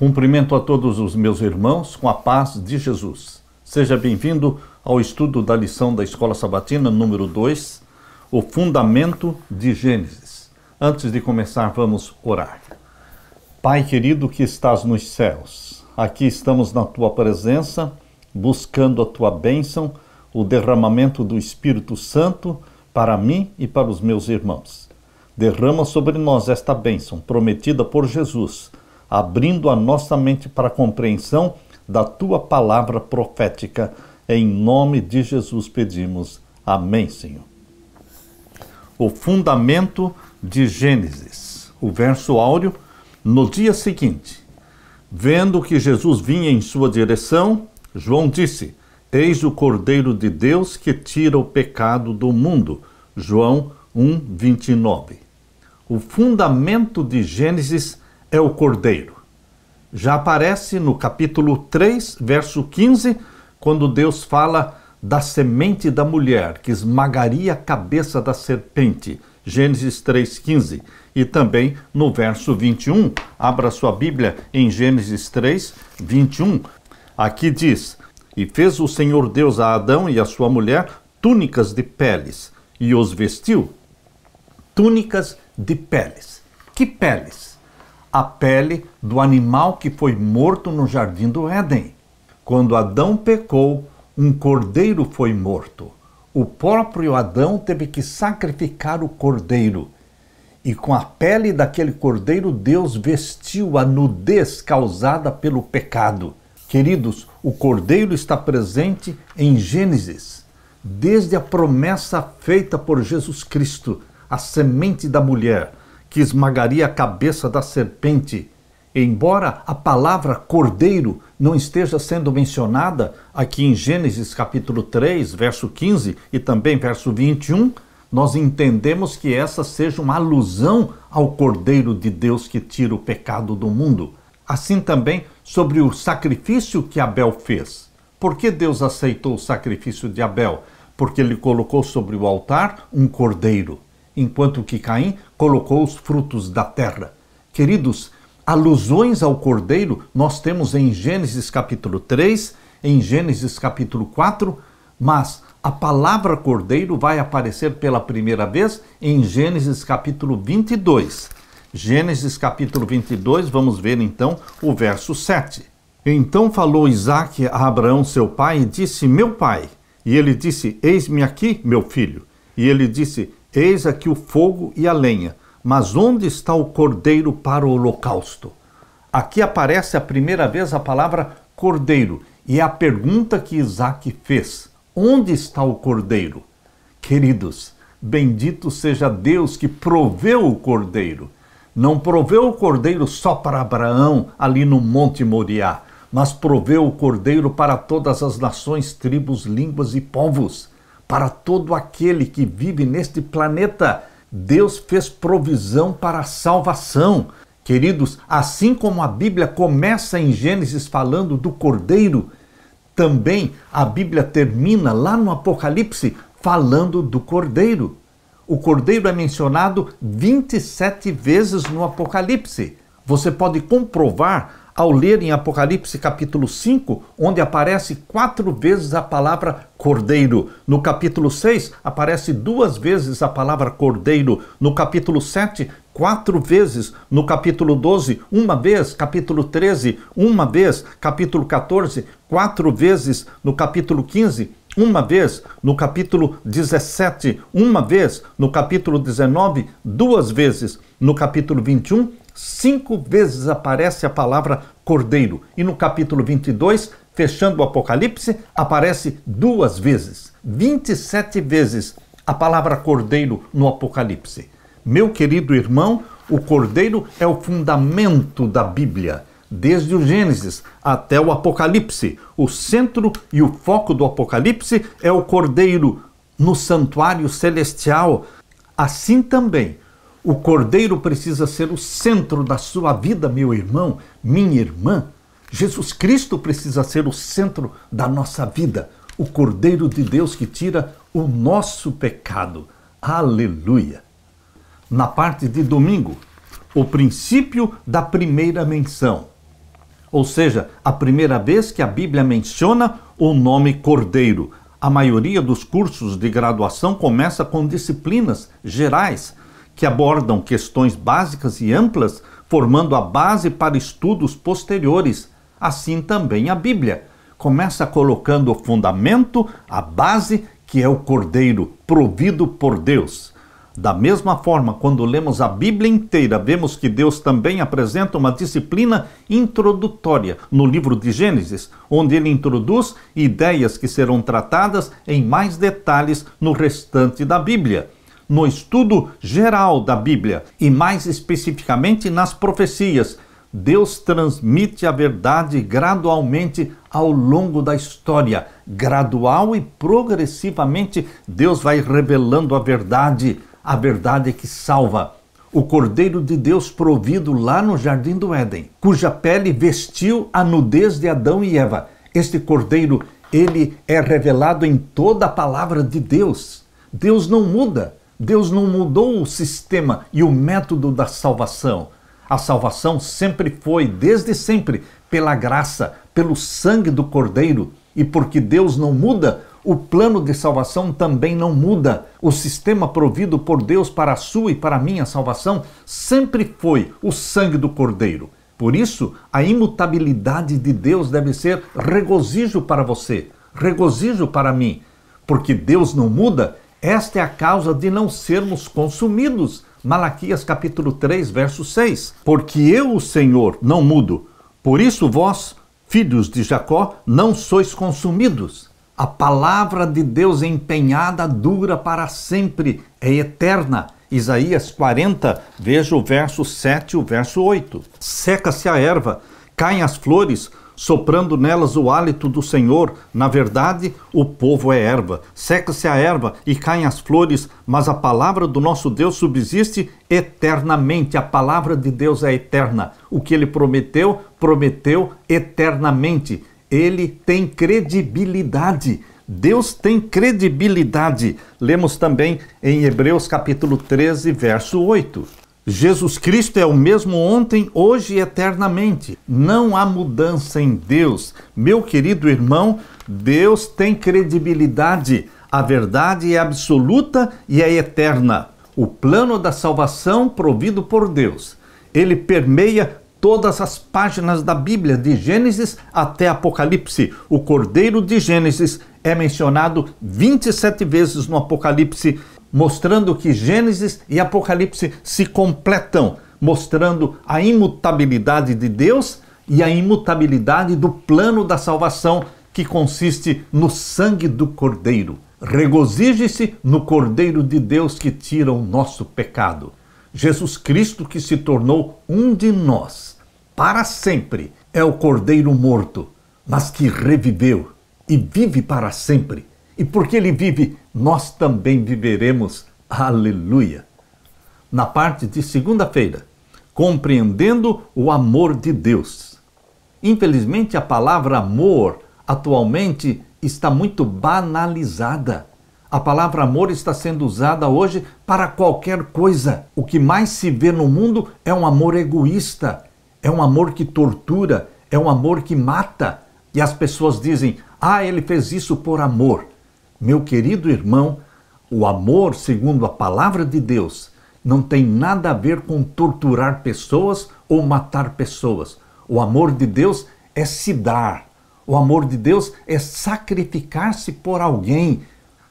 Cumprimento a todos os meus irmãos com a paz de Jesus. Seja bem-vindo ao estudo da lição da Escola Sabatina número 2, o fundamento de Gênesis. Antes de começar, vamos orar. Pai querido que estás nos céus, aqui estamos na tua presença, buscando a tua bênção, o derramamento do Espírito Santo para mim e para os meus irmãos. Derrama sobre nós esta bênção prometida por Jesus, abrindo a nossa mente para a compreensão da tua palavra profética. Em nome de Jesus pedimos. Amém, Senhor. O fundamento de Gênesis. O verso áureo, no dia seguinte, vendo que Jesus vinha em sua direção, João disse: Eis o Cordeiro de Deus que tira o pecado do mundo. João 1:29. O fundamento de Gênesis é o Cordeiro. Já aparece no capítulo 3, verso 15, quando Deus fala da semente da mulher, que esmagaria a cabeça da serpente. Gênesis 3:15. E também no verso 21, abra sua Bíblia em Gênesis 3:21. Aqui diz: E fez o Senhor Deus a Adão e a sua mulher túnicas de peles, e os vestiu. Túnicas de peles. Que peles? A pele do animal que foi morto no jardim do Éden. Quando Adão pecou, um cordeiro foi morto. O próprio Adão teve que sacrificar o cordeiro. E com a pele daquele cordeiro, Deus vestiu a nudez causada pelo pecado. Queridos, o cordeiro está presente em Gênesis, desde a promessa feita por Jesus Cristo, a semente da mulher, que esmagaria a cabeça da serpente. Embora a palavra cordeiro não esteja sendo mencionada aqui em Gênesis capítulo 3, verso 15 e também verso 21, nós entendemos que essa seja uma alusão ao Cordeiro de Deus que tira o pecado do mundo. Assim também sobre o sacrifício que Abel fez. Por que Deus aceitou o sacrifício de Abel? Porque ele colocou sobre o altar um cordeiro, enquanto que Caim colocou os frutos da terra. Queridos, alusões ao cordeiro nós temos em Gênesis capítulo 3, em Gênesis capítulo 4, mas a palavra cordeiro vai aparecer pela primeira vez em Gênesis capítulo 22. Gênesis capítulo 22, vamos ver então o verso 7. Então falou Isaque a Abraão seu pai e disse: Meu pai. E ele disse: Eis-me aqui, meu filho. E ele disse: Eis aqui o fogo e a lenha, mas onde está o cordeiro para o holocausto? Aqui aparece a primeira vez a palavra cordeiro, e é a pergunta que Isaque fez: onde está o cordeiro? Queridos, bendito seja Deus que proveu o cordeiro. Não proveu o cordeiro só para Abraão, ali no Monte Moriá, mas proveu o cordeiro para todas as nações, tribos, línguas e povos. Para todo aquele que vive neste planeta, Deus fez provisão para a salvação. Queridos, assim como a Bíblia começa em Gênesis falando do Cordeiro, também a Bíblia termina lá no Apocalipse falando do Cordeiro. O Cordeiro é mencionado 27 vezes no Apocalipse. Você pode comprovar ao ler em Apocalipse capítulo 5, onde aparece 4 vezes a palavra cordeiro. No capítulo 6, aparece 2 vezes a palavra cordeiro. No capítulo 7, 4 vezes. No capítulo 12, 1 vez. Capítulo 13, 1 vez. Capítulo 14, 4 vezes. No capítulo 15, 1 vez. No capítulo 17, 1 vez. No capítulo 19, 2 vezes. No capítulo 21, 5 vezes aparece a palavra cordeiro. E no capítulo 22, fechando o Apocalipse, aparece 2 vezes. 27 vezes a palavra cordeiro no Apocalipse. Meu querido irmão, o cordeiro é o fundamento da Bíblia. Desde o Gênesis até o Apocalipse. O centro e o foco do Apocalipse é o cordeiro no santuário celestial. Assim também, o cordeiro precisa ser o centro da sua vida, meu irmão, minha irmã. Jesus Cristo precisa ser o centro da nossa vida. O Cordeiro de Deus que tira o nosso pecado. Aleluia! Na parte de domingo, o princípio da primeira menção. ou seja, a primeira vez que a Bíblia menciona o nome Cordeiro. A maioria dos cursos de graduação começa com disciplinas gerais, que abordam questões básicas e amplas, formando a base para estudos posteriores. Assim também a Bíblia. Começa colocando o fundamento, a base, que é o Cordeiro, provido por Deus. Da mesma forma, quando lemos a Bíblia inteira, vemos que Deus também apresenta uma disciplina introdutória no livro de Gênesis, onde ele introduz ideias que serão tratadas em mais detalhes no restante da Bíblia. No estudo geral da Bíblia, e mais especificamente nas profecias, Deus transmite a verdade gradualmente ao longo da história. Gradual e progressivamente, Deus vai revelando a verdade que salva. O Cordeiro de Deus provido lá no Jardim do Éden, cuja pele vestiu a nudez de Adão e Eva. Este Cordeiro, ele é revelado em toda a palavra de Deus. Deus não muda. Deus não mudou o sistema e o método da salvação. A salvação sempre foi, desde sempre, pela graça, pelo sangue do Cordeiro. E porque Deus não muda, o plano de salvação também não muda. O sistema provido por Deus para a sua e para a minha salvação sempre foi o sangue do Cordeiro. Por isso, a imutabilidade de Deus deve ser regozijo para você, regozijo para mim. Porque Deus não muda, esta é a causa de não sermos consumidos. Malaquias capítulo 3, verso 6. Porque eu, o Senhor, não mudo. Por isso vós, filhos de Jacó, não sois consumidos. A palavra de Deus empenhada dura para sempre, é eterna. Isaías 40, veja o verso 7 e o verso 8. Seca-se a erva, caem as flores, soprando nelas o hálito do Senhor. Na verdade, o povo é erva. Seca-se a erva e caem as flores, mas a palavra do nosso Deus subsiste eternamente. A palavra de Deus é eterna. O que ele prometeu, prometeu eternamente. Ele tem credibilidade. Deus tem credibilidade. Lemos também em Hebreus capítulo 13, verso 8. Jesus Cristo é o mesmo ontem, hoje e eternamente. Não há mudança em Deus. Meu querido irmão, Deus tem credibilidade. A verdade é absoluta e é eterna. O plano da salvação provido por Deus, ele permeia todas as páginas da Bíblia, de Gênesis até Apocalipse. O Cordeiro de Gênesis é mencionado 27 vezes no Apocalipse, mostrando que Gênesis e Apocalipse se completam, mostrando a imutabilidade de Deus e a imutabilidade do plano da salvação, que consiste no sangue do Cordeiro. Regozije-se no Cordeiro de Deus que tira o nosso pecado. Jesus Cristo, que se tornou um de nós para sempre, é o Cordeiro morto, mas que reviveu e vive para sempre. E porque ele vive, nós também viveremos. Aleluia! Na parte de segunda-feira, compreendendo o amor de Deus. Infelizmente, a palavra amor atualmente está muito banalizada. A palavra amor está sendo usada hoje para qualquer coisa. O que mais se vê no mundo é um amor egoísta, é um amor que tortura, é um amor que mata. E as pessoas dizem, ele fez isso por amor. Meu querido irmão, o amor, segundo a palavra de Deus, não tem nada a ver com torturar pessoas ou matar pessoas. O amor de Deus é se dar. O amor de Deus é sacrificar-se por alguém.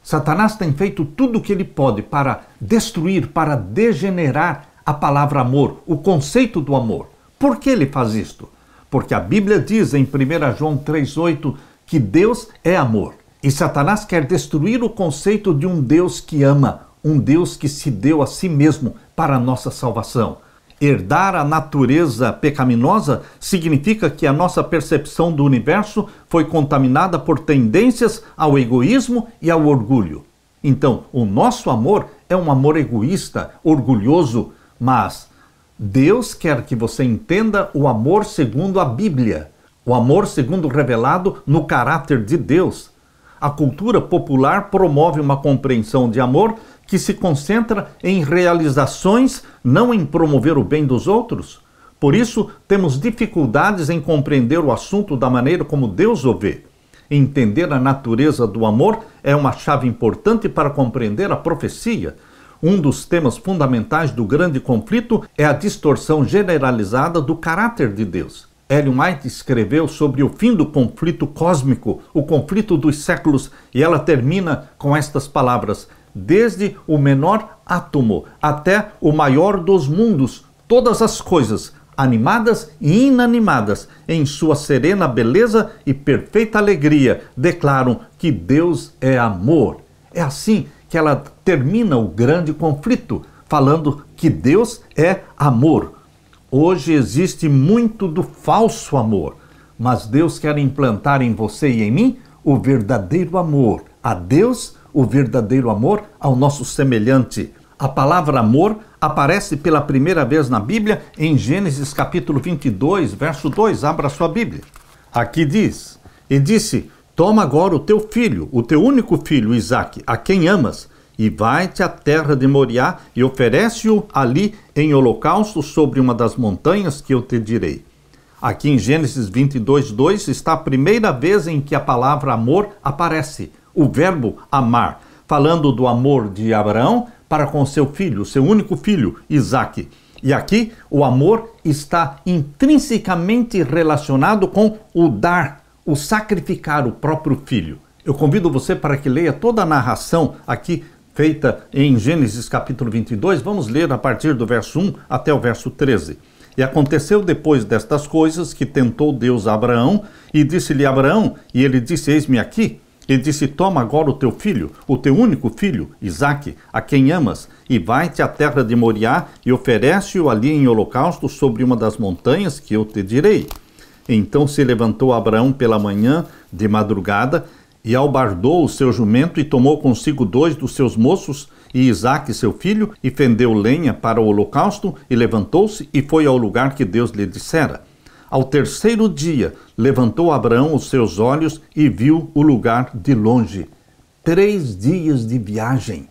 Satanás tem feito tudo o que ele pode para destruir, para degenerar a palavra amor, o conceito do amor. Por que ele faz isto? Porque a Bíblia diz em 1 João 3,8 que Deus é amor. E Satanás quer destruir o conceito de um Deus que ama, um Deus que se deu a si mesmo para a nossa salvação. Herdar a natureza pecaminosa significa que a nossa percepção do universo foi contaminada por tendências ao egoísmo e ao orgulho. Então, o nosso amor é um amor egoísta, orgulhoso, mas Deus quer que você entenda o amor segundo a Bíblia, o amor segundo revelado no caráter de Deus. A cultura popular promove uma compreensão de amor que se concentra em realizações, não em promover o bem dos outros. Por isso, temos dificuldades em compreender o assunto da maneira como Deus o vê. Entender a natureza do amor é uma chave importante para compreender a profecia. Um dos temas fundamentais do grande conflito é a distorção generalizada do caráter de Deus. Ellen White escreveu sobre o fim do conflito cósmico, o conflito dos séculos, e ela termina com estas palavras: desde o menor átomo até o maior dos mundos, todas as coisas, animadas e inanimadas, em sua serena beleza e perfeita alegria, declaram que Deus é amor. É assim que ela termina o grande conflito, falando que Deus é amor. Hoje existe muito do falso amor, mas Deus quer implantar em você e em mim o verdadeiro amor a Deus, o verdadeiro amor ao nosso semelhante. A palavra amor aparece pela primeira vez na Bíblia em Gênesis capítulo 22, verso 2. Abra sua Bíblia. Aqui diz: e disse, toma agora o teu filho, o teu único filho, Isaque, a quem amas, e vai-te à terra de Moriá e oferece-o ali em holocausto sobre uma das montanhas que eu te direi. Aqui em Gênesis 22, 2 está a primeira vez em que a palavra amor aparece, o verbo amar, falando do amor de Abraão para com seu filho, seu único filho, Isaque. E aqui o amor está intrinsecamente relacionado com o dar, o sacrificar o próprio filho. Eu convido você para que leia toda a narração aqui feita em Gênesis capítulo 22, vamos ler a partir do verso 1 até o verso 13. E aconteceu depois destas coisas que tentou Deus a Abraão, e disse-lhe Abraão, e ele disse, eis-me aqui. E disse, toma agora o teu filho, o teu único filho, Isaque, a quem amas, e vai-te à terra de Moriá, e oferece-o ali em holocausto sobre uma das montanhas que eu te direi. Então se levantou Abraão pela manhã, de madrugada, e albardou o seu jumento, e tomou consigo 2 dos seus moços, e Isaque seu filho, e fendeu lenha para o holocausto, e levantou-se, e foi ao lugar que Deus lhe dissera. Ao terceiro dia, levantou Abraão os seus olhos, e viu o lugar de longe. 3 dias de viagem,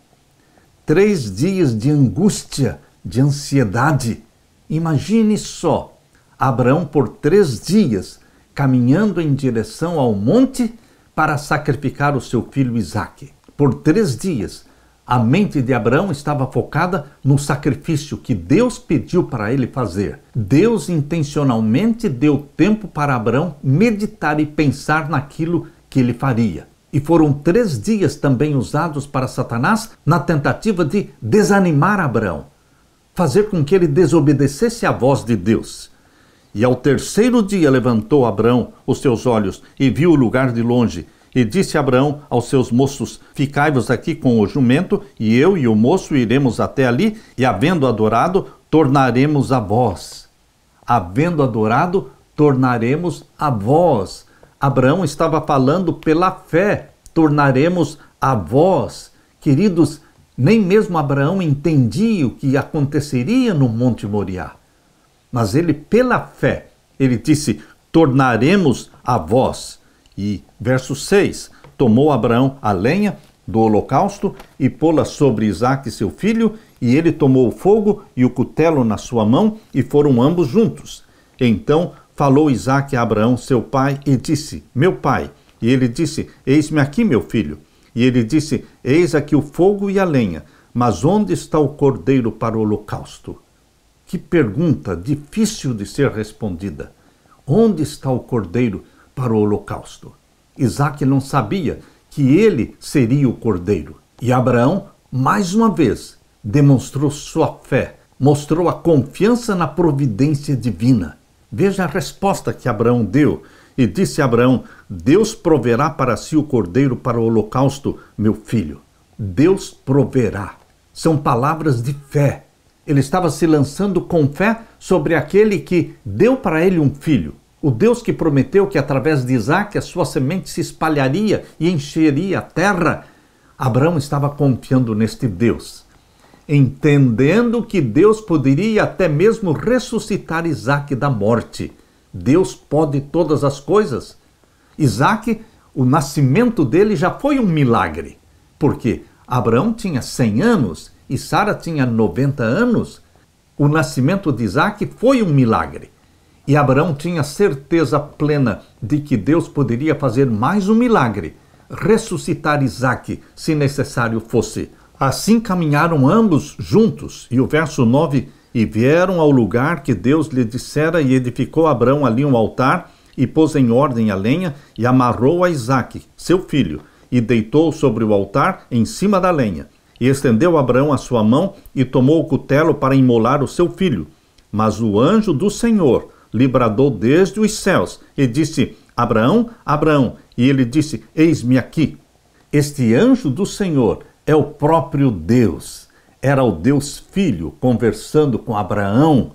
3 dias de angústia, de ansiedade. Imagine só, Abraão por 3 dias, caminhando em direção ao monte, para sacrificar o seu filho Isaque. Por 3 dias, a mente de Abraão estava focada no sacrifício que Deus pediu para ele fazer. Deus intencionalmente deu tempo para Abraão meditar e pensar naquilo que ele faria. E foram 3 dias também usados para Satanás na tentativa de desanimar Abraão, fazer com que ele desobedecesse à voz de Deus. E ao terceiro dia levantou Abraão os seus olhos e viu o lugar de longe. E disse Abraão aos seus moços, ficai-vos aqui com o jumento, e eu e o moço iremos até ali, e havendo adorado, tornaremos a vós. Havendo adorado, tornaremos a vós. Abraão estava falando pela fé, tornaremos a vós. Queridos, nem mesmo Abraão entendia o que aconteceria no Monte Moriá. Mas ele, pela fé, ele disse, tornaremos a vós. E, verso 6, tomou Abraão a lenha do holocausto e pô-la sobre Isaque seu filho, e ele tomou o fogo e o cutelo na sua mão, e foram ambos juntos. Então falou Isaque a Abraão, seu pai, e disse, meu pai. E ele disse, eis-me aqui, meu filho. E ele disse, eis aqui o fogo e a lenha, mas onde está o cordeiro para o holocausto? Que pergunta difícil de ser respondida. Onde está o cordeiro para o holocausto? Isaque não sabia que ele seria o cordeiro. E Abraão, mais uma vez, demonstrou sua fé, mostrou a confiança na providência divina. Veja a resposta que Abraão deu. E disse a Abraão, Deus proverá para si o cordeiro para o holocausto, meu filho. Deus proverá. São palavras de fé. Ele estava se lançando com fé sobre aquele que deu para ele um filho. O Deus que prometeu que através de Isaque a sua semente se espalharia e encheria a terra. Abraão estava confiando neste Deus, entendendo que Deus poderia até mesmo ressuscitar Isaque da morte. Deus pode todas as coisas. Isaque, o nascimento dele já foi um milagre, porque Abraão tinha 100 anos e Sara tinha 90 anos. O nascimento de Isaque foi um milagre. E Abraão tinha certeza plena de que Deus poderia fazer mais um milagre, ressuscitar Isaque, se necessário fosse. Assim caminharam ambos juntos. E o verso 9, e vieram ao lugar que Deus lhe dissera, e edificou Abraão ali um altar, e pôs em ordem a lenha, e amarrou a Isaque, seu filho, e deitou sobre o altar em cima da lenha. E estendeu Abraão a sua mão, e tomou o cutelo para imolar o seu filho. Mas o anjo do Senhor lhe bradou desde os céus, e disse: Abraão, Abraão. E ele disse: Eis-me aqui. Este anjo do Senhor é o próprio Deus. Era o Deus Filho conversando com Abraão.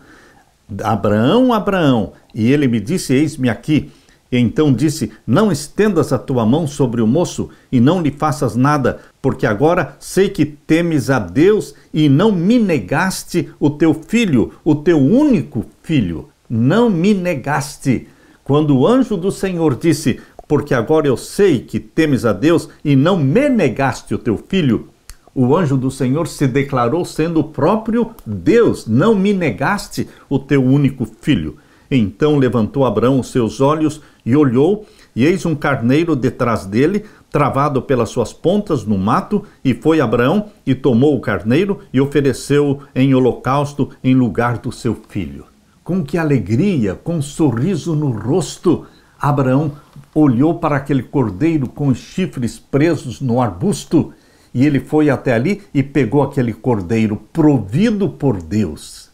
Abraão, Abraão. E ele me disse: Eis-me aqui. E então disse: Não estendas a tua mão sobre o moço e não lhe faças nada, porque agora sei que temes a Deus e não me negaste o teu filho, o teu único filho. Não me negaste. Quando o anjo do Senhor disse: Porque agora eu sei que temes a Deus e não me negaste o teu filho, o anjo do Senhor se declarou sendo o próprio Deus. Não me negaste o teu único filho. Então levantou Abraão os seus olhos e olhou, e eis um carneiro detrás dele, travado pelas suas pontas no mato, e foi Abraão e tomou o carneiro e ofereceu-o em holocausto em lugar do seu filho. Com que alegria, com um sorriso no rosto, Abraão olhou para aquele cordeiro com os chifres presos no arbusto, e ele foi até ali e pegou aquele cordeiro provido por Deus.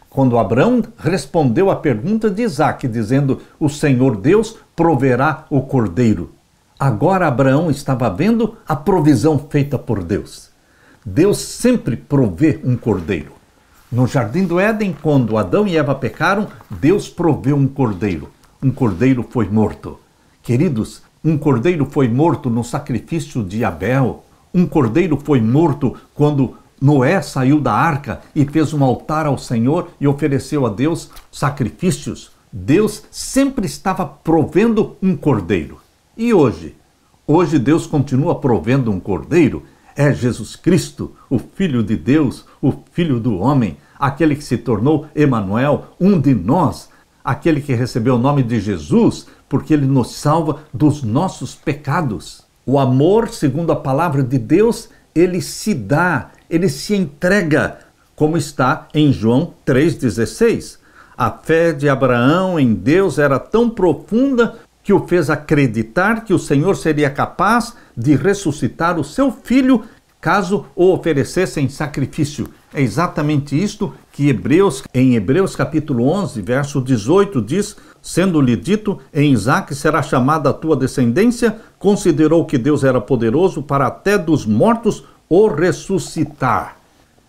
Quando Abraão respondeu à pergunta de Isaque, dizendo: O Senhor Deus proverá o cordeiro. Agora Abraão estava vendo a provisão feita por Deus. Deus sempre provê um cordeiro. No Jardim do Éden, quando Adão e Eva pecaram, Deus proveu um cordeiro. Um cordeiro foi morto. Queridos, um cordeiro foi morto no sacrifício de Abel. Um cordeiro foi morto quando Noé saiu da arca e fez um altar ao Senhor e ofereceu a Deus sacrifícios. Deus sempre estava provendo um cordeiro. E hoje? Hoje Deus continua provendo um cordeiro. É Jesus Cristo, o Filho de Deus, o Filho do homem, aquele que se tornou Emanuel, um de nós, aquele que recebeu o nome de Jesus, porque ele nos salva dos nossos pecados. O amor, segundo a palavra de Deus, ele se dá, ele se entrega, como está em João 3,16. A fé de Abraão em Deus era tão profunda que o fez acreditar que o Senhor seria capaz de ressuscitar o seu filho caso o oferecesse em sacrifício. É exatamente isto que em Hebreus capítulo 11, verso 18 diz: sendo-lhe dito, em Isaque será chamada a tua descendência, considerou que Deus era poderoso para até dos mortos o ressuscitar.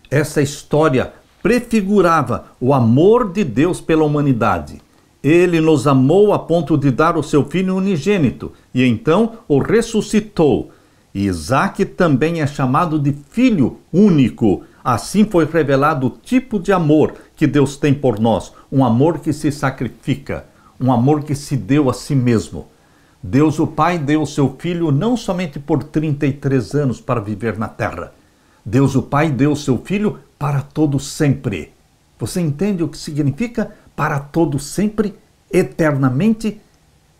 Essa história prefigurava o amor de Deus pela humanidade. Ele nos amou a ponto de dar o seu filho unigênito, e então o ressuscitou. E Isaque também é chamado de filho único. Assim foi revelado o tipo de amor que Deus tem por nós, um amor que se sacrifica, um amor que se deu a si mesmo. Deus o Pai deu o seu Filho não somente por 33 anos para viver na terra. Deus o Pai deu o seu Filho para todo sempre. Você entende o que significa para todo sempre, eternamente?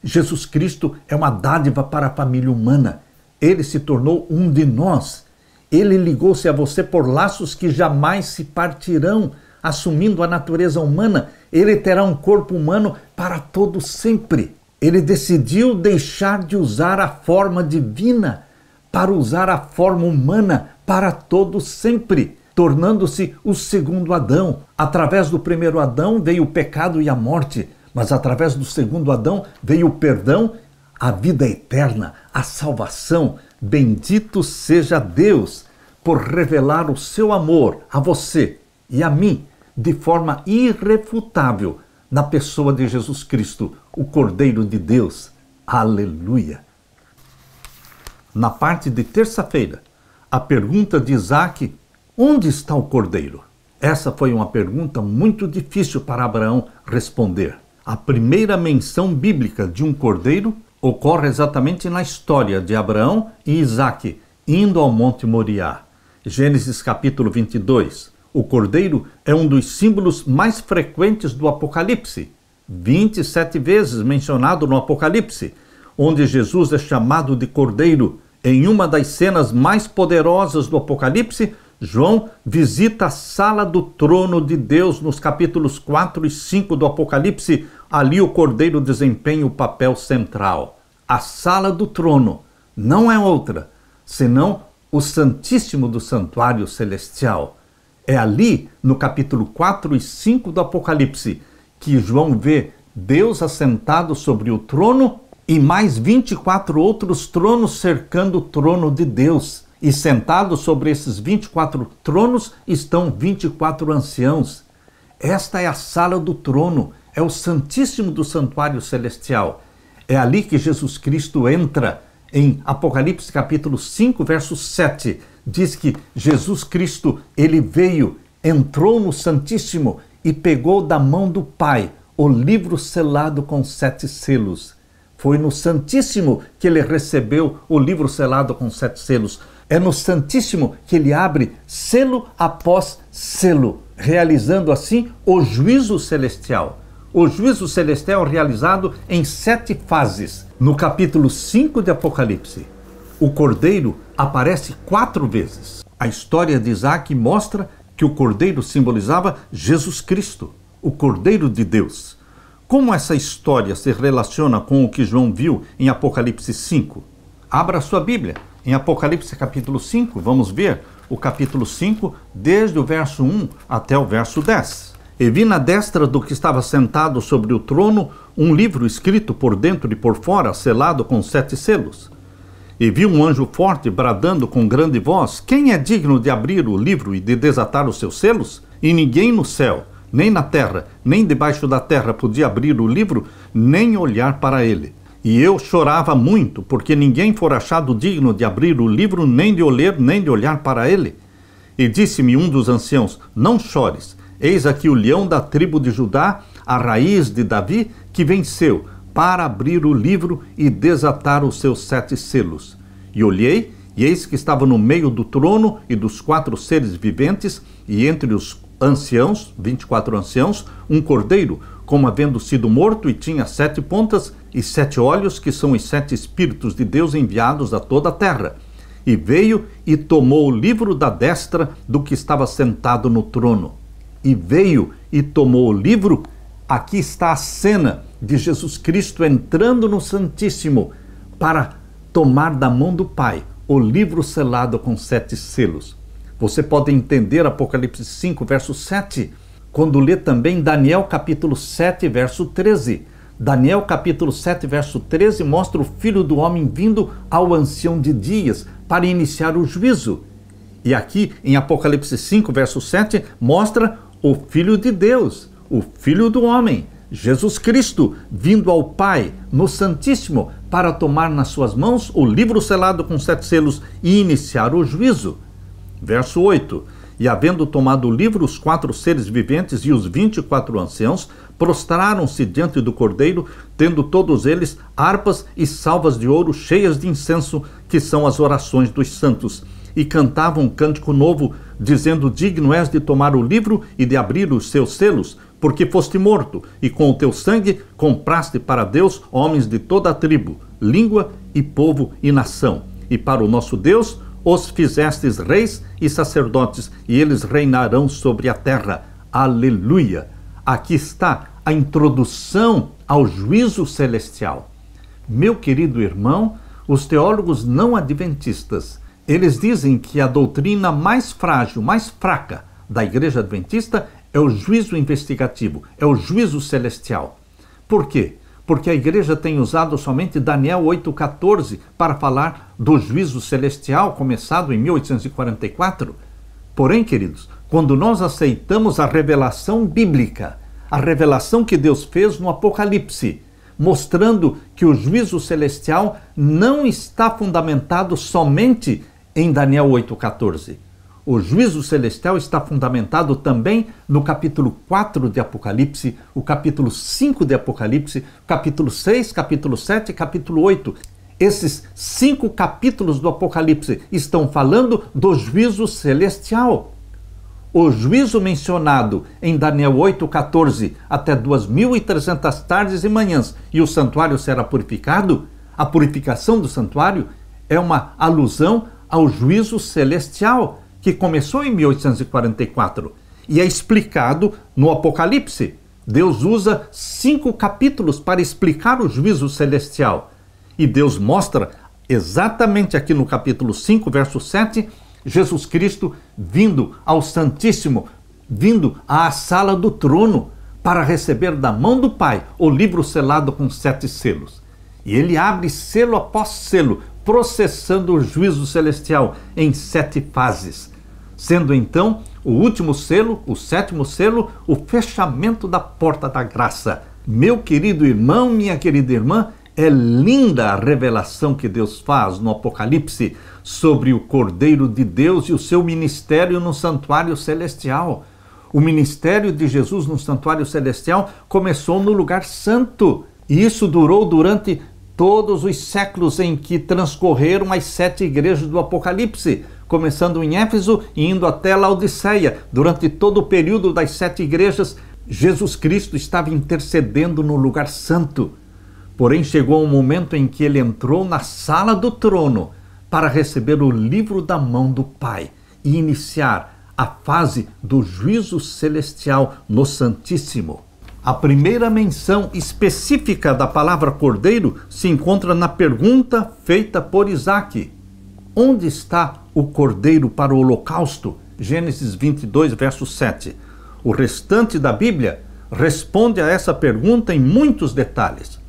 Jesus Cristo é uma dádiva para a família humana. Ele se tornou um de nós. Ele ligou-se a você por laços que jamais se partirão, assumindo a natureza humana. Ele terá um corpo humano para todo sempre. Ele decidiu deixar de usar a forma divina para usar a forma humana para todo sempre, tornando-se o segundo Adão. Através do primeiro Adão veio o pecado e a morte, mas através do segundo Adão veio o perdão, a vida eterna, a salvação. Bendito seja Deus por revelar o seu amor a você e a mim de forma irrefutável na pessoa de Jesus Cristo, o Cordeiro de Deus. Aleluia! Na parte de terça-feira, a pergunta de Isaque: onde está o Cordeiro? Essa foi uma pergunta muito difícil para Abraão responder. A primeira menção bíblica de um cordeiro ocorre exatamente na história de Abraão e Isaque indo ao Monte Moriá. Gênesis capítulo 22. O cordeiro é um dos símbolos mais frequentes do Apocalipse, 27 vezes mencionado no Apocalipse, onde Jesus é chamado de cordeiro. Em uma das cenas mais poderosas do Apocalipse, João visita a sala do trono de Deus nos capítulos 4 e 5 do Apocalipse. Ali o cordeiro desempenha o papel central. A sala do trono não é outra, senão o Santíssimo do Santuário Celestial. É ali, no capítulo 4 e 5 do Apocalipse, que João vê Deus assentado sobre o trono e mais 24 outros tronos cercando o trono de Deus. E sentados sobre esses 24 tronos estão 24 anciãos. Esta é a sala do trono, é o Santíssimo do Santuário Celestial. É ali que Jesus Cristo entra. Em Apocalipse capítulo 5, verso 7, diz que Jesus Cristo, ele veio, entrou no Santíssimo e pegou da mão do Pai o livro selado com 7 selos. Foi no Santíssimo que ele recebeu o livro selado com 7 selos. É no Santíssimo que ele abre selo após selo, realizando assim o juízo celestial. O juízo celestial realizado em 7 fases. No capítulo 5 de Apocalipse, o cordeiro aparece 4 vezes. A história de Isaac mostra que o cordeiro simbolizava Jesus Cristo, o Cordeiro de Deus. Como essa história se relaciona com o que João viu em Apocalipse 5? Abra a sua Bíblia. Em Apocalipse capítulo 5, vamos ver o capítulo 5, desde o verso 1 até o verso 10. E vi na destra do que estava sentado sobre o trono um livro escrito por dentro e por fora, selado com 7 selos. E vi um anjo forte bradando com grande voz: quem é digno de abrir o livro e de desatar os seus selos? E ninguém no céu, nem na terra, nem debaixo da terra podia abrir o livro, nem olhar para ele. E eu chorava muito, porque ninguém fora achado digno de abrir o livro, nem de o ler, nem de olhar para ele. E disse-me um dos anciãos: não chores, eis aqui o leão da tribo de Judá, a raiz de Davi, que venceu, para abrir o livro e desatar os seus 7 selos. E olhei, e eis que estava no meio do trono e dos 4 seres viventes, e entre os anciãos, 24 anciãos, um cordeiro, como havendo sido morto, e tinha 7 pontas e 7 olhos, que são os 7 Espíritos de Deus enviados a toda a terra. E veio e tomou o livro da destra do que estava sentado no trono. E veio e tomou o livro. Aqui está a cena de Jesus Cristo entrando no Santíssimo para tomar da mão do Pai o livro selado com 7 selos. Você pode entender Apocalipse 5, verso 7, quando lê também Daniel capítulo 7, verso 13. Daniel capítulo 7, verso 13 mostra o Filho do Homem vindo ao Ancião de Dias para iniciar o juízo. E aqui em Apocalipse 5, verso 7, mostra o Filho de Deus, o Filho do Homem, Jesus Cristo, vindo ao Pai no Santíssimo para tomar nas suas mãos o livro selado com 7 selos e iniciar o juízo. Verso 8. E havendo tomado o livro, os 4 seres viventes e os 24 anciãos prostraram-se diante do Cordeiro, tendo todos eles harpas e salvas de ouro cheias de incenso, que são as orações dos santos. E cantavam um cântico novo, dizendo: digno és de tomar o livro e de abrir os seus selos, porque foste morto, e com o teu sangue compraste para Deus homens de toda a tribo, língua e povo e nação. E para o nosso Deus os fizestes reis e sacerdotes, e eles reinarão sobre a terra. Aleluia! Aqui está a introdução ao juízo celestial. Meu querido irmão, os teólogos não adventistas, eles dizem que a doutrina mais frágil, mais fraca da Igreja Adventista é o juízo investigativo, é o juízo celestial. Por quê? Porque a igreja tem usado somente Daniel 8,14 para falar do juízo celestial começado em 1844. Porém, queridos, quando nós aceitamos a revelação bíblica, a revelação que Deus fez no Apocalipse, mostrando que o juízo celestial não está fundamentado somente em Daniel 8,14. O juízo celestial está fundamentado também no capítulo 4 de Apocalipse, o capítulo 5 de Apocalipse, capítulo 6, capítulo 7 e capítulo 8. Esses 5 capítulos do Apocalipse estão falando do juízo celestial. o juízo mencionado em Daniel 8,14 até 2.300 tardes e manhãs e o santuário será purificado, a purificação do santuário é uma alusão ao juízo celestial que começou em 1844 e é explicado no Apocalipse. Deus usa 5 capítulos para explicar o juízo celestial e Deus mostra exatamente aqui no capítulo 5, verso 7, Jesus Cristo vindo ao Santíssimo, vindo à sala do trono para receber da mão do Pai o livro selado com 7 selos. E ele abre selo após selo, processando o juízo celestial em 7 fases, sendo então o último selo, o 7º selo, o fechamento da porta da graça. Meu querido irmão, minha querida irmã, é linda a revelação que Deus faz no Apocalipse sobre o Cordeiro de Deus e o seu ministério no santuário celestial. O ministério de Jesus no santuário celestial começou no lugar santo. E isso durou durante todos os séculos em que transcorreram as 7 igrejas do Apocalipse, começando em Éfeso e indo até Laodiceia. Durante todo o período das 7 igrejas, Jesus Cristo estava intercedendo no lugar santo. Porém, chegou um momento em que ele entrou na sala do trono para receber o livro da mão do Pai e iniciar a fase do juízo celestial no Santíssimo. A primeira menção específica da palavra cordeiro se encontra na pergunta feita por Isaque: onde está o cordeiro para o holocausto? Gênesis 22, verso 7. O restante da Bíblia responde a essa pergunta em muitos detalhes.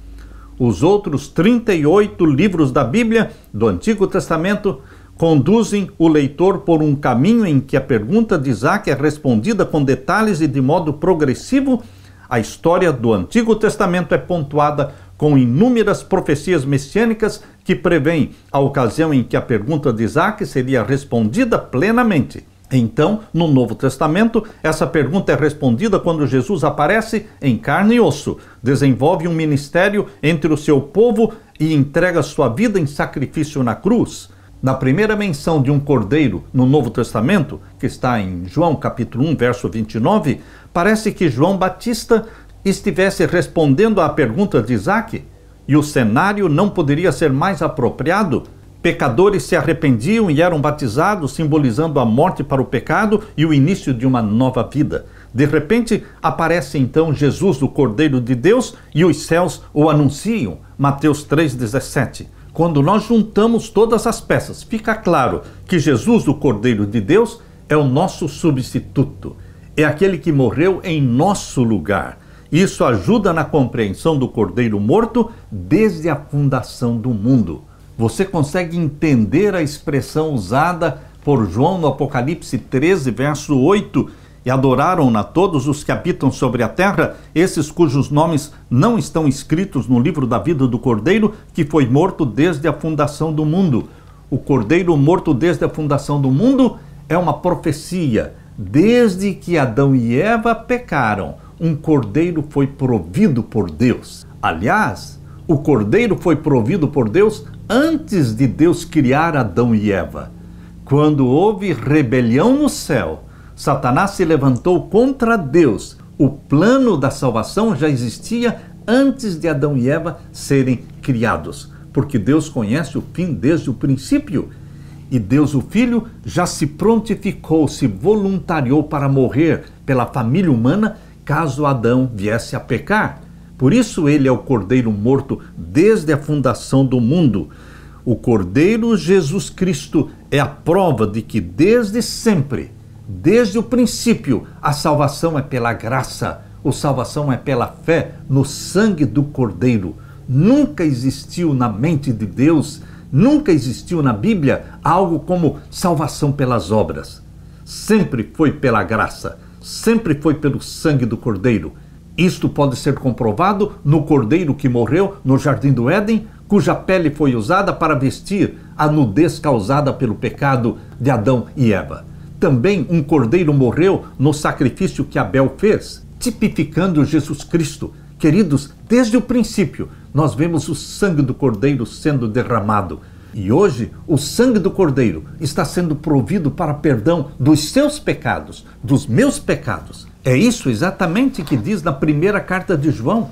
Os outros 38 livros da Bíblia do Antigo Testamento conduzem o leitor por um caminho em que a pergunta de Isaque é respondida com detalhes e de modo progressivo. A história do Antigo Testamento é pontuada com inúmeras profecias messiânicas que prevêem a ocasião em que a pergunta de Isaque seria respondida plenamente. Então, no Novo Testamento, essa pergunta é respondida quando Jesus aparece em carne e osso, desenvolve um ministério entre o seu povo e entrega sua vida em sacrifício na cruz. Na primeira menção de um cordeiro no Novo Testamento, que está em João capítulo 1, verso 29, parece que João Batista estivesse respondendo à pergunta de Isaque, e o cenário não poderia ser mais apropriado. Pecadores se arrependiam e eram batizados, simbolizando a morte para o pecado e o início de uma nova vida. De repente, aparece então Jesus, o Cordeiro de Deus, e os céus o anunciam. Mateus 3,17. Quando nós juntamos todas as peças, fica claro que Jesus, o Cordeiro de Deus, é o nosso substituto. É aquele que morreu em nosso lugar. Isso ajuda na compreensão do Cordeiro morto desde a fundação do mundo. Você consegue entender a expressão usada por João no Apocalipse 13, verso 8? E adoraram-na todos os que habitam sobre a terra, esses cujos nomes não estão escritos no livro da vida do Cordeiro, que foi morto desde a fundação do mundo. O Cordeiro morto desde a fundação do mundo é uma profecia. Desde que Adão e Eva pecaram, um cordeiro foi provido por Deus. Aliás, o cordeiro foi provido por Deus antes de Deus criar Adão e Eva. Quando houve rebelião no céu, Satanás se levantou contra Deus. O plano da salvação já existia antes de Adão e Eva serem criados, porque Deus conhece o fim desde o princípio. E Deus, o Filho, já se prontificou, se voluntariou para morrer pela família humana caso Adão viesse a pecar. Por isso ele é o Cordeiro morto desde a fundação do mundo. O Cordeiro Jesus Cristo é a prova de que desde sempre, desde o princípio, a salvação é pela graça, a salvação é pela fé no sangue do Cordeiro. Nunca existiu na mente de Deus, nunca existiu na Bíblia algo como salvação pelas obras. Sempre foi pela graça, sempre foi pelo sangue do Cordeiro. Isto pode ser comprovado no Cordeiro que morreu no Jardim do Éden, cuja pele foi usada para vestir a nudez causada pelo pecado de Adão e Eva. Também um cordeiro morreu no sacrifício que Abel fez, tipificando Jesus Cristo. Queridos, desde o princípio, nós vemos o sangue do cordeiro sendo derramado. E hoje, o sangue do Cordeiro está sendo provido para perdão dos seus pecados, dos meus pecados. É isso exatamente que diz na primeira carta de João.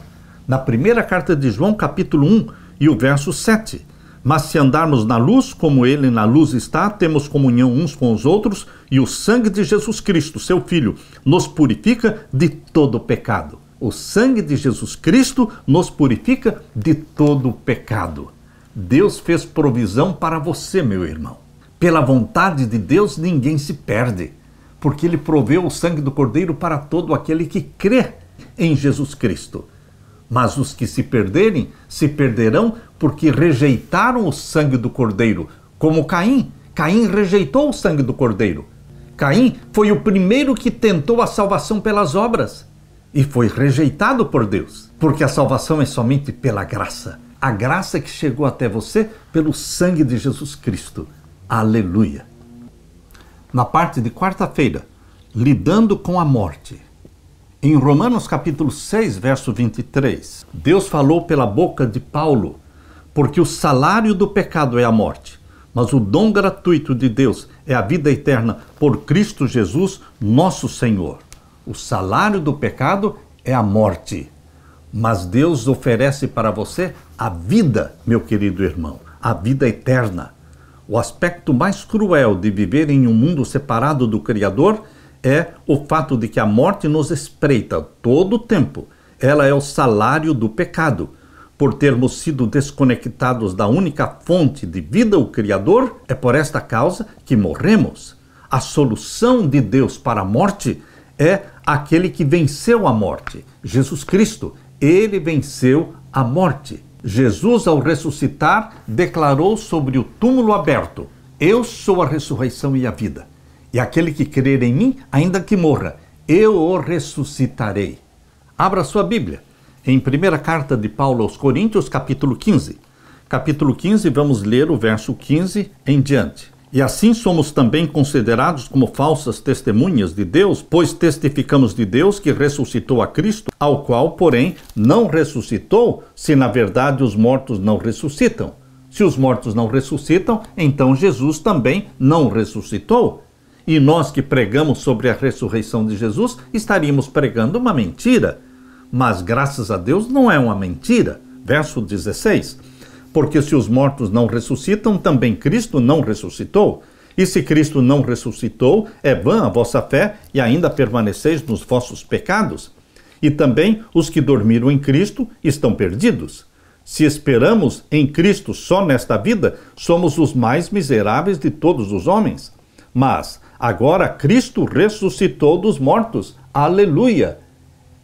Na primeira carta de João, capítulo 1 e o verso 7. Mas se andarmos na luz, como ele na luz está, temos comunhão uns com os outros, e o sangue de Jesus Cristo, seu Filho, nos purifica de todo pecado. O sangue de Jesus Cristo nos purifica de todo pecado. Deus fez provisão para você, meu irmão. Pela vontade de Deus, ninguém se perde, porque Ele proveu o sangue do Cordeiro para todo aquele que crê em Jesus Cristo. Mas os que se perderem, se perderão porque rejeitaram o sangue do Cordeiro, como Caim. Caim rejeitou o sangue do Cordeiro. Caim foi o primeiro que tentou a salvação pelas obras e foi rejeitado por Deus, porque a salvação é somente pela graça. A graça que chegou até você pelo sangue de Jesus Cristo. Aleluia! Na parte de quarta-feira, lidando com a morte. Em Romanos capítulo 6, verso 23, Deus falou pela boca de Paulo, porque o salário do pecado é a morte, mas o dom gratuito de Deus é a vida eterna por Cristo Jesus, nosso Senhor. O salário do pecado é a morte, mas Deus oferece para você a vida, meu querido irmão, a vida eterna. O aspecto mais cruel de viver em um mundo separado do Criador é o fato de que a morte nos espreita todo o tempo. Ela é o salário do pecado. Por termos sido desconectados da única fonte de vida, o Criador, é por esta causa que morremos. A solução de Deus para a morte é aquele que venceu a morte, Jesus Cristo. Ele venceu a morte. Jesus, ao ressuscitar, declarou sobre o túmulo aberto: eu sou a ressurreição e a vida. E aquele que crer em mim, ainda que morra, eu o ressuscitarei. Abra sua Bíblia. Em primeira carta de Paulo aos Coríntios, capítulo 15. Capítulo 15, vamos ler o verso 15 em diante. E assim somos também considerados como falsas testemunhas de Deus, pois testificamos de Deus que ressuscitou a Cristo, ao qual, porém, não ressuscitou, se na verdade os mortos não ressuscitam. Se os mortos não ressuscitam, então Jesus também não ressuscitou. E nós que pregamos sobre a ressurreição de Jesus, estaríamos pregando uma mentira. Mas graças a Deus não é uma mentira. Verso 16. Porque se os mortos não ressuscitam, também Cristo não ressuscitou. E se Cristo não ressuscitou, é vã a vossa fé e ainda permaneceis nos vossos pecados. E também os que dormiram em Cristo estão perdidos. Se esperamos em Cristo só nesta vida, somos os mais miseráveis de todos os homens. Mas agora Cristo ressuscitou dos mortos. Aleluia!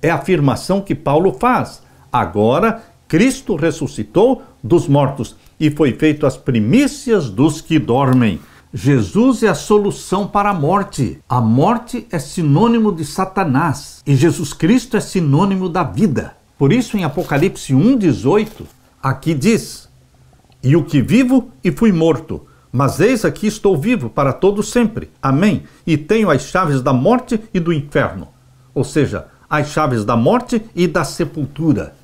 É a afirmação que Paulo faz. Agora Cristo ressuscitou dos mortos e foi feito as primícias dos que dormem. Jesus é a solução para a morte. A morte é sinônimo de Satanás e Jesus Cristo é sinônimo da vida. Por isso, em Apocalipse 1:18, aqui diz: e o que vivo e fui morto, mas eis aqui estou vivo para todo sempre. Amém. E tenho as chaves da morte e do inferno. Ou seja, as chaves da morte e da sepultura.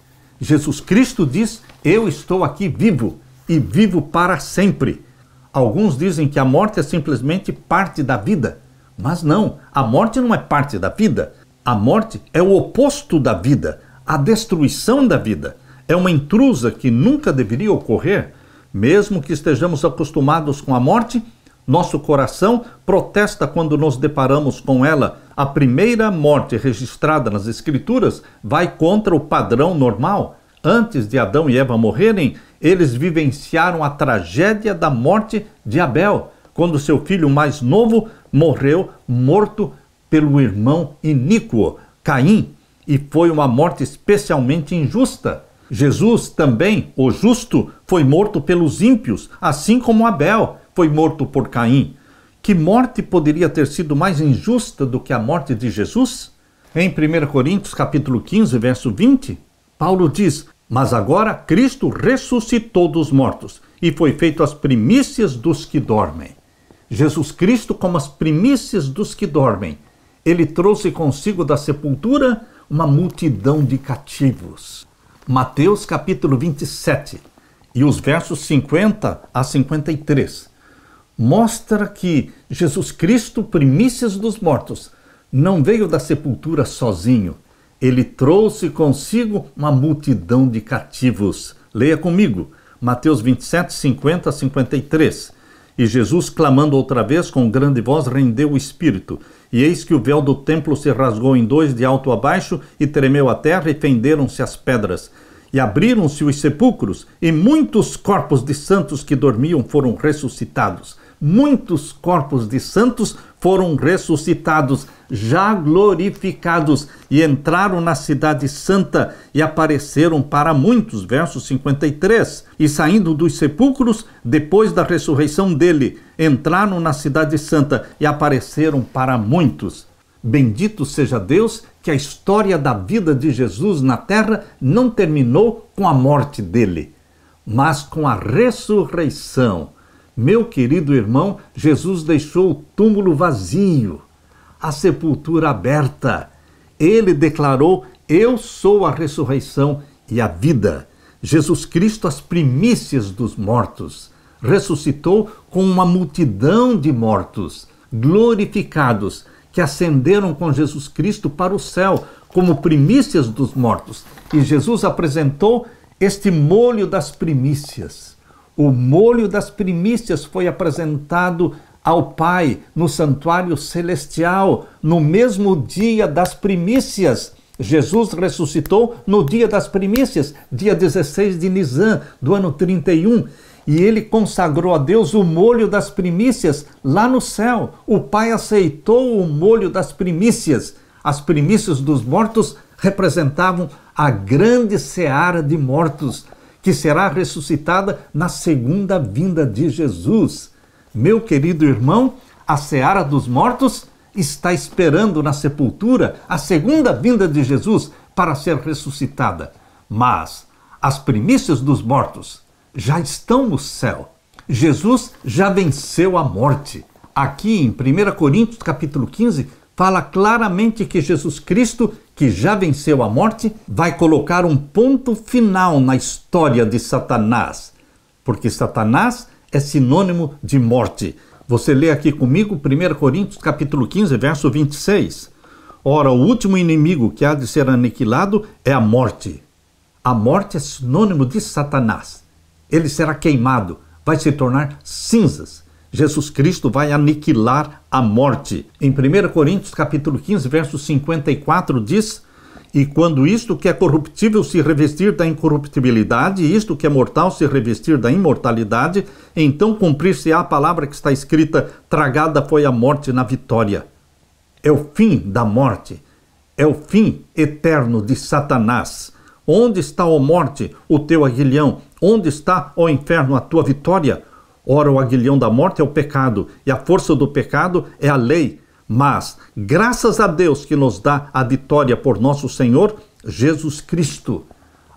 Jesus Cristo diz: eu estou aqui vivo e vivo para sempre. Alguns dizem que a morte é simplesmente parte da vida. Mas não, a morte não é parte da vida. A morte é o oposto da vida, a destruição da vida. É uma intrusa que nunca deveria ocorrer. Mesmo que estejamos acostumados com a morte, nosso coração protesta quando nos deparamos com ela. A primeira morte registrada nas Escrituras vai contra o padrão normal. Antes de Adão e Eva morrerem, eles vivenciaram a tragédia da morte de Abel, quando seu filho mais novo morreu morto pelo irmão iníquo, Caim, e foi uma morte especialmente injusta. Jesus também, o justo, foi morto pelos ímpios, assim como Abel foi morto por Caim. Que morte poderia ter sido mais injusta do que a morte de Jesus? Em 1 Coríntios capítulo 15, verso 20, Paulo diz: mas agora Cristo ressuscitou dos mortos e foi feito as primícias dos que dormem. Jesus Cristo como as primícias dos que dormem. Ele trouxe consigo da sepultura uma multidão de cativos. Mateus capítulo 27. e os versos 50 a 53. Mostra que Jesus Cristo, primícias dos mortos, não veio da sepultura sozinho. Ele trouxe consigo uma multidão de cativos. Leia comigo, Mateus 27, 50 a 53. E Jesus, clamando outra vez com grande voz, rendeu o espírito. E eis que o véu do templo se rasgou em dois de alto a baixo, e tremeu a terra, e fenderam-se as pedras. E abriram-se os sepulcros, e muitos corpos de santos que dormiam foram ressuscitados. Muitos corpos de santos foram ressuscitados, já glorificados, e entraram na cidade santa e apareceram para muitos. Verso 53. E saindo dos sepulcros, depois da ressurreição dele, entraram na cidade santa e apareceram para muitos. Bendito seja Deus que a história da vida de Jesus na terra não terminou com a morte dele, mas com a ressurreição. Meu querido irmão, Jesus deixou o túmulo vazio, a sepultura aberta. Ele declarou: eu sou a ressurreição e a vida. Jesus Cristo, as primícias dos mortos, ressuscitou com uma multidão de mortos glorificados que ascenderam com Jesus Cristo para o céu como primícias dos mortos. E Jesus apresentou este molho das primícias. O molho das primícias foi apresentado ao Pai no santuário celestial, no mesmo dia das primícias. Jesus ressuscitou no dia das primícias, dia 16 de Nisan, do ano 31, e ele consagrou a Deus o molho das primícias lá no céu. O Pai aceitou o molho das primícias. As primícias dos mortos representavam a grande seara de mortos, que será ressuscitada na segunda vinda de Jesus. Meu querido irmão, a seara dos mortos está esperando na sepultura a segunda vinda de Jesus para ser ressuscitada. Mas as primícias dos mortos já estão no céu. Jesus já venceu a morte. Aqui em 1 Coríntios capítulo 15, fala claramente que Jesus Cristo, que já venceu a morte, vai colocar um ponto final na história de Satanás, porque Satanás é sinônimo de morte. Você lê aqui comigo 1 Coríntios capítulo 15, verso 26. Ora, o último inimigo que há de ser aniquilado é a morte. A morte é sinônimo de Satanás. Ele será queimado, vai se tornar cinzas. Jesus Cristo vai aniquilar a morte. Em 1 Coríntios capítulo 15, verso 54 diz: e quando isto que é corruptível se revestir da incorruptibilidade, e isto que é mortal se revestir da imortalidade, então cumprir-se-á a palavra que está escrita: tragada foi a morte na vitória. É o fim da morte, é o fim eterno de Satanás. Onde está, ó morte, o teu aguilhão? Onde está, ó inferno, a tua vitória? Ora, o aguilhão da morte é o pecado, e a força do pecado é a lei. Mas, graças a Deus que nos dá a vitória por nosso Senhor Jesus Cristo.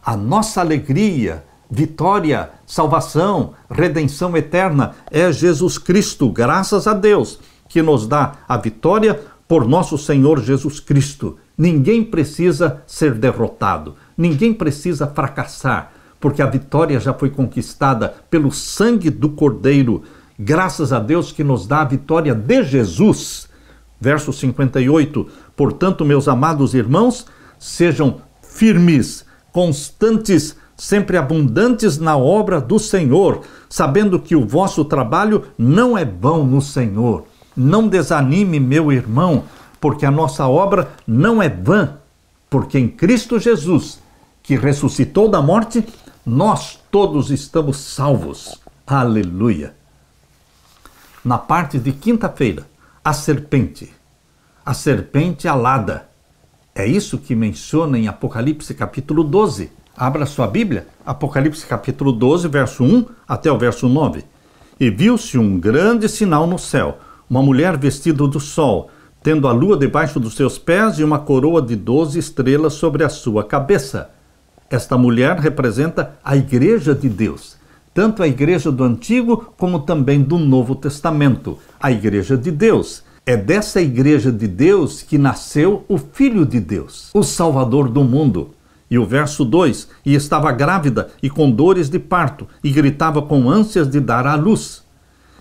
A nossa alegria, vitória, salvação, redenção eterna é Jesus Cristo. Graças a Deus que nos dá a vitória por nosso Senhor Jesus Cristo. Ninguém precisa ser derrotado, ninguém precisa fracassar, porque a vitória já foi conquistada pelo sangue do Cordeiro. Graças a Deus que nos dá a vitória de Jesus. Verso 58, portanto, meus amados irmãos, sejam firmes, constantes, sempre abundantes na obra do Senhor, sabendo que o vosso trabalho não é vão no Senhor. Não desanime, meu irmão, porque a nossa obra não é vã, porque em Cristo Jesus, que ressuscitou da morte, nós todos estamos salvos. Aleluia! Na parte de quinta-feira, a serpente alada. É isso que menciona em Apocalipse capítulo 12. Abra sua Bíblia, Apocalipse capítulo 12, verso 1 até o verso 9. E viu-se um grande sinal no céu, uma mulher vestida do sol, tendo a lua debaixo dos seus pés e uma coroa de 12 estrelas sobre a sua cabeça. Esta mulher representa a Igreja de Deus, tanto a Igreja do Antigo como também do Novo Testamento, a Igreja de Deus. É dessa Igreja de Deus que nasceu o Filho de Deus, o Salvador do mundo. E o verso 2, e estava grávida e com dores de parto, e gritava com ânsias de dar à luz.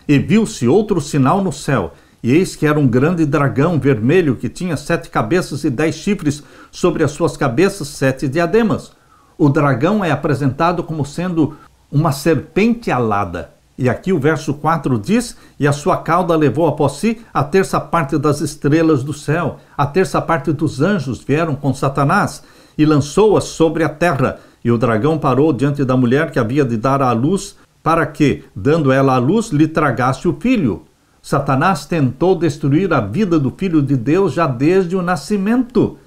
E viu-se outro sinal no céu, e eis que era um grande dragão vermelho que tinha 7 cabeças e 10 chifres, sobre as suas cabeças 7 diademas. O dragão é apresentado como sendo uma serpente alada. E aqui o verso 4 diz, e a sua cauda levou após si a 1/3 das estrelas do céu, a 1/3 dos anjos vieram com Satanás, e lançou-as sobre a terra. E o dragão parou diante da mulher que havia de dar à luz, para que, dando ela à luz, lhe tragasse o filho. Satanás tentou destruir a vida do Filho de Deus já desde o nascimento.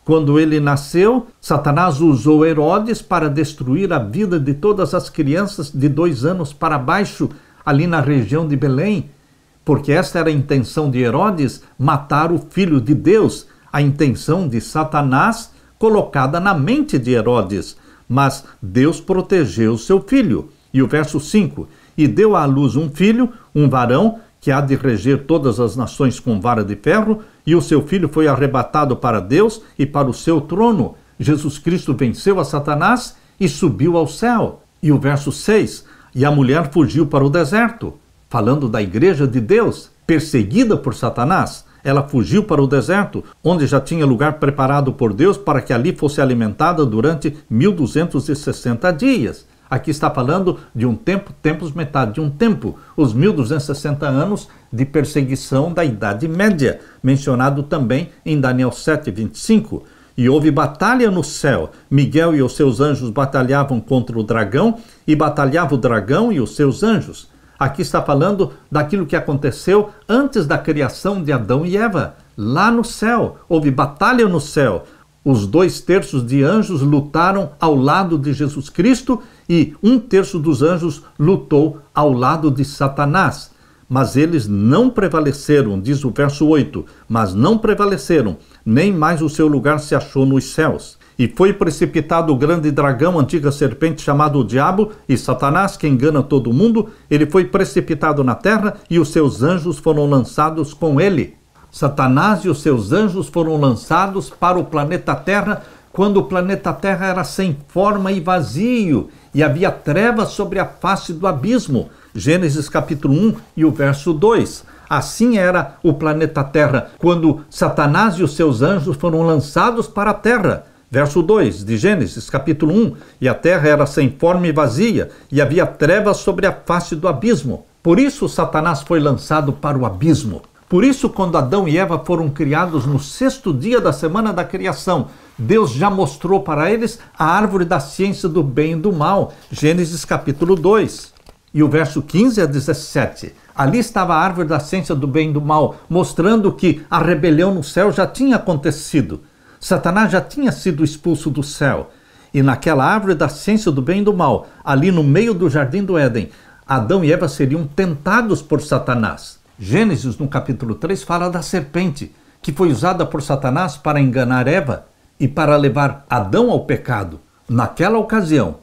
Quando ele nasceu, Satanás usou Herodes para destruir a vida de todas as crianças de 2 anos para baixo, ali na região de Belém, porque esta era a intenção de Herodes, matar o Filho de Deus, a intenção de Satanás colocada na mente de Herodes. Mas Deus protegeu seu filho. E o verso 5, e deu à luz um filho, um varão, que há de reger todas as nações com vara de ferro, e o seu filho foi arrebatado para Deus e para o seu trono. Jesus Cristo venceu a Satanás e subiu ao céu. E o verso 6, e a mulher fugiu para o deserto, falando da igreja de Deus, perseguida por Satanás. Ela fugiu para o deserto, onde já tinha lugar preparado por Deus para que ali fosse alimentada durante 1260 dias. Aqui está falando de um tempo, tempos metade de um tempo, os 1260 anos de perseguição da Idade Média, mencionado também em Daniel 7:25. E houve batalha no céu. Miguel e os seus anjos batalhavam contra o dragão, e batalhava o dragão e os seus anjos. Aqui está falando daquilo que aconteceu antes da criação de Adão e Eva. Lá no céu, houve batalha no céu. Os 2/3 de anjos lutaram ao lado de Jesus Cristo e 1/3 dos anjos lutou ao lado de Satanás. Mas eles não prevaleceram, diz o verso 8, mas não prevaleceram, nem mais o seu lugar se achou nos céus. E foi precipitado o grande dragão, antiga serpente, chamado o Diabo e Satanás, que engana todo mundo. Ele foi precipitado na terra e os seus anjos foram lançados com ele. Satanás e os seus anjos foram lançados para o planeta Terra, quando o planeta Terra era sem forma e vazio, e havia trevas sobre a face do abismo. Gênesis capítulo 1 e o verso 2. Assim era o planeta Terra, quando Satanás e os seus anjos foram lançados para a Terra. Verso 2 de Gênesis capítulo 1. E a terra era sem forma e vazia, e havia trevas sobre a face do abismo. Por isso Satanás foi lançado para o abismo. Por isso, quando Adão e Eva foram criados no 6º dia da semana da criação, Deus já mostrou para eles a árvore da ciência do bem e do mal. Gênesis capítulo 2. E o verso 15 a 17. Ali estava a árvore da ciência do bem e do mal, mostrando que a rebelião no céu já tinha acontecido. Satanás já tinha sido expulso do céu. E naquela árvore da ciência do bem e do mal, ali no meio do jardim do Éden, Adão e Eva seriam tentados por Satanás. Gênesis, no capítulo 3, fala da serpente, que foi usada por Satanás para enganar Eva e para levar Adão ao pecado. Naquela ocasião,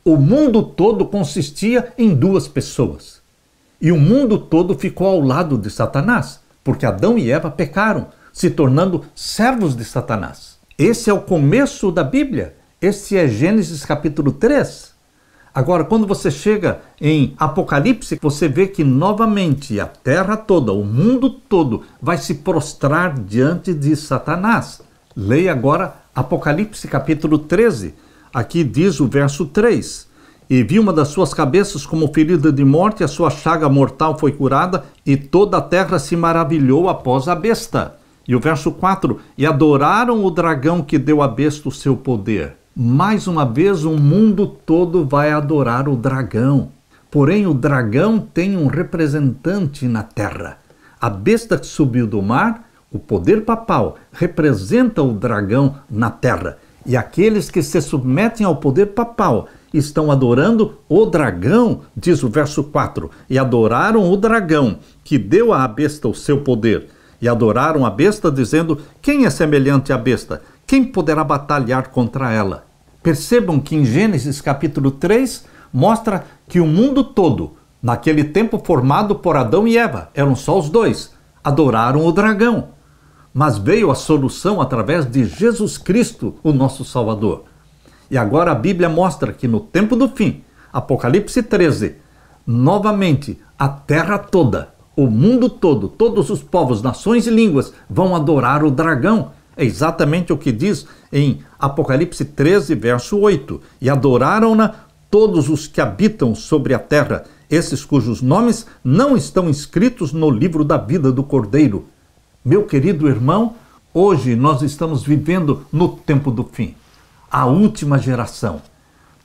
o mundo todo consistia em 2 pessoas. E o mundo todo ficou ao lado de Satanás, porque Adão e Eva pecaram, se tornando servos de Satanás. Esse é o começo da Bíblia. Esse é Gênesis capítulo 3. Agora, quando você chega em Apocalipse, você vê que novamente a terra toda, o mundo todo, vai se prostrar diante de Satanás. Leia agora Apocalipse capítulo 13. Aqui diz o verso 3. E vi uma das suas cabeças como ferida de morte, a sua chaga mortal foi curada, e toda a terra se maravilhou após a besta. E o verso 4, e adoraram o dragão que deu à besta o seu poder. Mais uma vez, o mundo todo vai adorar o dragão. Porém, o dragão tem um representante na terra. A besta que subiu do mar, o poder papal, representa o dragão na terra. E aqueles que se submetem ao poder papal estão adorando o dragão, diz o verso 4. E adoraram o dragão que deu à besta o seu poder. E adoraram a besta, dizendo, quem é semelhante à besta? Quem poderá batalhar contra ela? Percebam que em Gênesis capítulo 3, mostra que o mundo todo, naquele tempo formado por Adão e Eva, eram só os 2, adoraram o dragão. Mas veio a solução através de Jesus Cristo, o nosso Salvador. E agora a Bíblia mostra que no tempo do fim, Apocalipse 13, novamente a terra toda, o mundo todo, todos os povos, nações e línguas vão adorar o dragão. É exatamente o que diz em Apocalipse 13, verso 8. E adoraram-na todos os que habitam sobre a terra, esses cujos nomes não estão escritos no livro da vida do Cordeiro. Meu querido irmão, hoje nós estamos vivendo no tempo do fim, a última geração.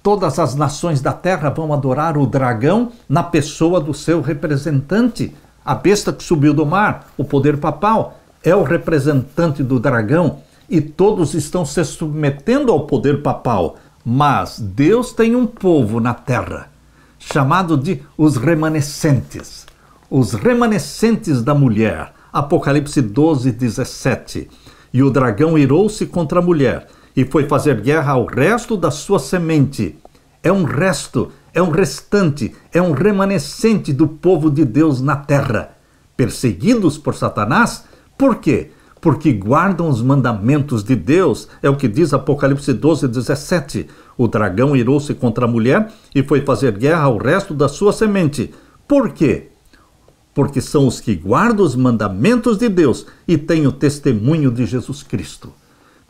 Todas as nações da terra vão adorar o dragão na pessoa do seu representante. A besta que subiu do mar, o poder papal, é o representante do dragão e todos estão se submetendo ao poder papal. Mas Deus tem um povo na terra, chamado de os remanescentes. Os remanescentes da mulher. Apocalipse 12, 17. E o dragão irou-se contra a mulher e foi fazer guerra ao resto da sua semente. É um resto, é um restante, é um remanescente do povo de Deus na terra. Perseguidos por Satanás, por quê? Porque guardam os mandamentos de Deus, é o que diz Apocalipse 12, 17. O dragão irou-se contra a mulher e foi fazer guerra ao resto da sua semente. Por quê? Porque são os que guardam os mandamentos de Deus e têm o testemunho de Jesus Cristo.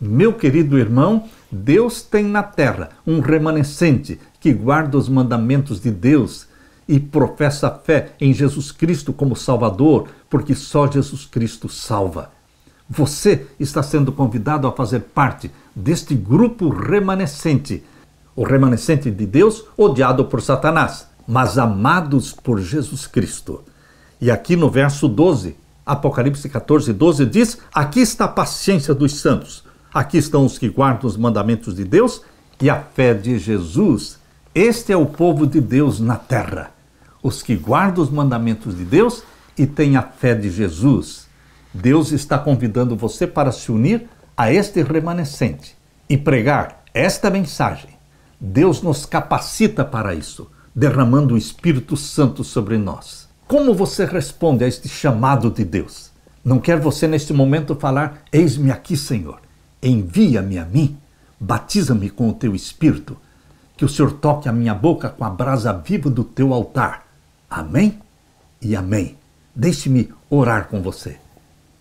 Meu querido irmão, Deus tem na terra um remanescente que guarda os mandamentos de Deus e professa a fé em Jesus Cristo como Salvador, porque só Jesus Cristo salva. Você está sendo convidado a fazer parte deste grupo remanescente, o remanescente de Deus odiado por Satanás, mas amados por Jesus Cristo. E aqui no verso 12, Apocalipse 14, 12 diz: aqui está a paciência dos santos, aqui estão os que guardam os mandamentos de Deus e a fé de Jesus. Este é o povo de Deus na terra, os que guardam os mandamentos de Deus e têm a fé de Jesus. Deus está convidando você para se unir a este remanescente e pregar esta mensagem. Deus nos capacita para isso, derramando o Espírito Santo sobre nós. Como você responde a este chamado de Deus? Não quer você neste momento falar: eis-me aqui, Senhor, envia-me a mim, batiza-me com o teu Espírito, que o Senhor toque a minha boca com a brasa viva do teu altar. Amém e amém. Deixe-me orar com você.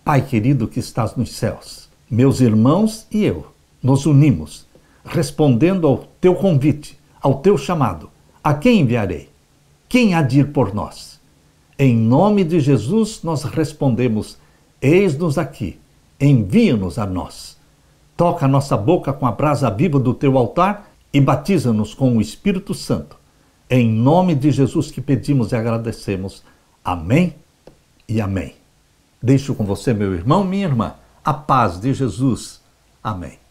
Pai querido que estás nos céus, meus irmãos e eu nos unimos, respondendo ao teu convite, ao teu chamado. A quem enviarei? Quem há de ir por nós? Em nome de Jesus nós respondemos: eis-nos aqui, envia-nos a nós. Toca a nossa boca com a brasa viva do teu altar e batiza-nos com o Espírito Santo. Em nome de Jesus que pedimos e agradecemos. Amém e amém. Deixo com você, meu irmão, minha irmã, a paz de Jesus. Amém.